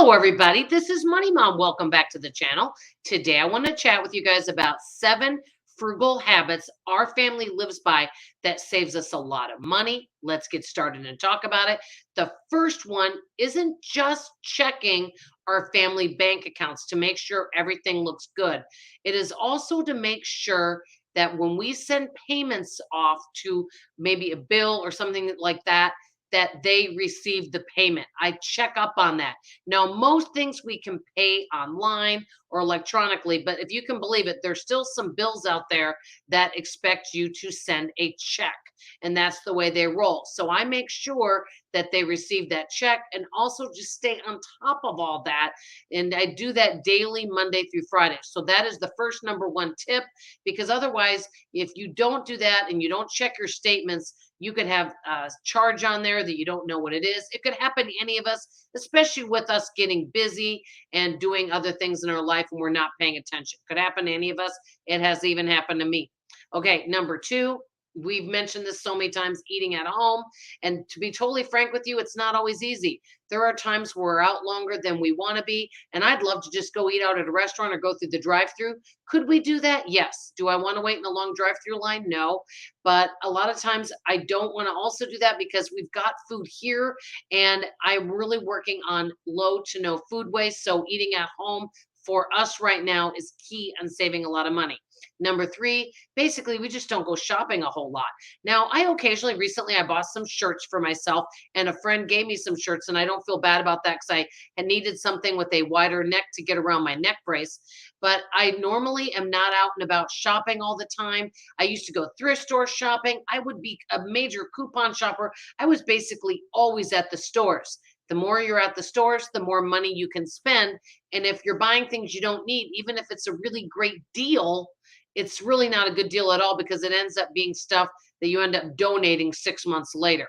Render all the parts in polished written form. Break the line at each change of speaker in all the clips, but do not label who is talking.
Hello, everybody. This is Money Mom. Welcome back to the channel. Today, I want to chat with you guys about 7 frugal habits our family lives by that saves us a lot of money. Let's get started and talk about it. The first one isn't just checking our family bank accounts to make sure everything looks good. It is also to make sure that when we send payments off to maybe a bill or something like that, that they receive the payment. I check up on that. Now, most things we can pay online or electronically, but if you can believe it, there's still some bills out there that expect you to send a check. And that's the way they roll. So I make sure that they receive that check and also just stay on top of all that. And I do that daily, Monday through Friday. So that is the first number one tip, because otherwise, if you don't do that and you don't check your statements, you could have a charge on there that you don't know what it is. It could happen to any of us, especially with us getting busy and doing other things in our life and we're not paying attention. Could happen to any of us. It has even happened to me. Okay, number two, we've mentioned this so many times, eating at home. And to be totally frank with you, it's not always easy. There are times where we're out longer than we want to be. And I'd love to just go eat out at a restaurant or go through the drive through. Could we do that? Yes. Do I want to wait in a long drive through line? No. But a lot of times I don't want to also do that because we've got food here and I'm really working on low to no food waste. So eating at home for us right now is key on saving a lot of money. Number three, basically, we just don't go shopping a whole lot. Now, I occasionally, recently, I bought some shirts for myself, and a friend gave me some shirts, and I don't feel bad about that because I had needed something with a wider neck to get around my neck brace. But I normally am not out and about shopping all the time. I used to go thrift store shopping. I would be a major coupon shopper. I was basically always at the stores. The more you're at the stores, the more money you can spend. And if you're buying things you don't need, even if it's a really great deal, it's really not a good deal at all because it ends up being stuff that you end up donating 6 months later.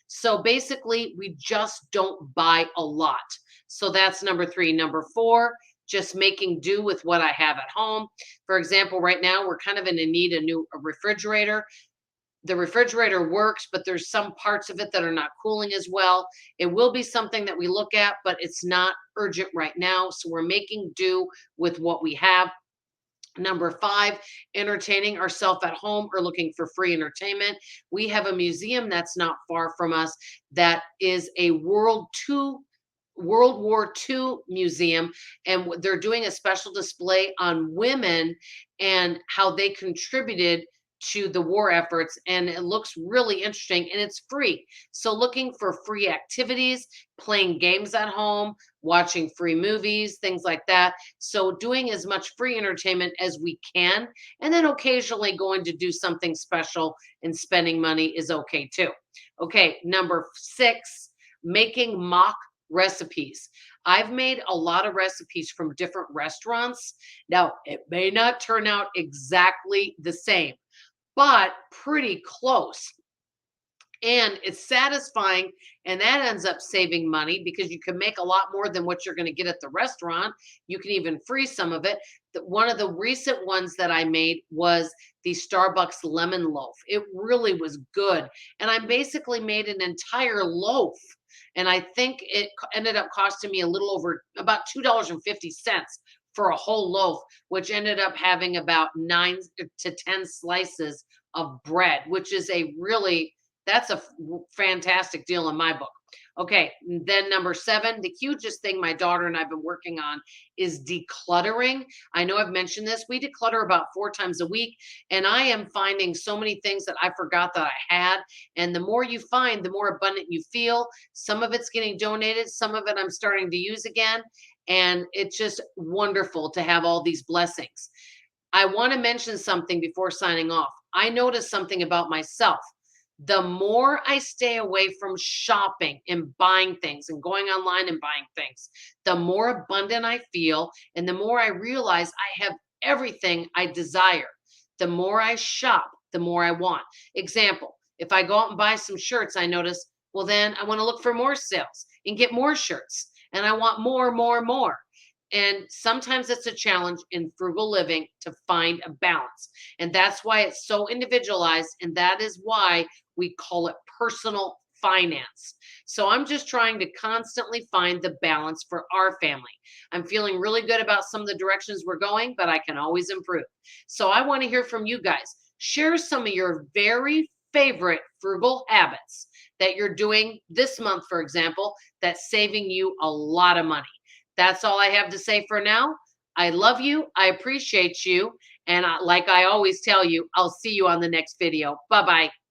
So basically, we just don't buy a lot. So that's number three. Number four, just making do with what I have at home. For example, right now we're kind of in a need of a refrigerator. The refrigerator works, but there's some parts of it that are not cooling as well. It will be something that we look at, but it's not urgent right now. So we're making do with what we have. Number five, entertaining ourselves at home or looking for free entertainment. We have a museum that's not far from us that is a World War II museum, and they're doing a special display on women and how they contributed to the war efforts. And it looks really interesting and it's free. So, looking for free activities, playing games at home, watching free movies, things like that. So, doing as much free entertainment as we can, and then occasionally going to do something special and spending money is okay too. Okay, number six, making mock recipes. I've made a lot of recipes from different restaurants. Now, it may not turn out exactly the same, but pretty close. And it's satisfying, and that ends up saving money because you can make a lot more than what you're going to get at the restaurant. You can even freeze some of it. One of the recent ones that I made was the Starbucks lemon loaf. It really was good. And I basically made an entire loaf. And I think it ended up costing me a little over about $2.50 for a whole loaf, which ended up having about 9 to 10 slices of bread, which is that's a fantastic deal in my book. Okay, then number seven, the hugest thing my daughter and I've been working on is decluttering. I know I've mentioned this. We declutter about 4 times a week, and I am finding so many things that I forgot that I had. And the more you find, the more abundant you feel. Some of it's getting donated, some of it I'm starting to use again. And it's just wonderful to have all these blessings. I want to mention something before signing off. I noticed something about myself. The more I stay away from shopping and buying things and going online and buying things, the more abundant I feel and the more I realize I have everything I desire. The more I shop, the more I want. Example, if I go out and buy some shirts, I notice, well, then I want to look for more sales and get more shirts. And I want more, more, more. And sometimes it's a challenge in frugal living to find a balance. And that's why it's so individualized. And that is why we call it personal finance. So I'm just trying to constantly find the balance for our family. I'm feeling really good about some of the directions we're going, but I can always improve. So I want to hear from you guys. Share some of your very favorite frugal habits that you're doing this month, for example, that's saving you a lot of money. That's all I have to say for now. I love you. I appreciate you. And like I always tell you, I'll see you on the next video. Bye bye.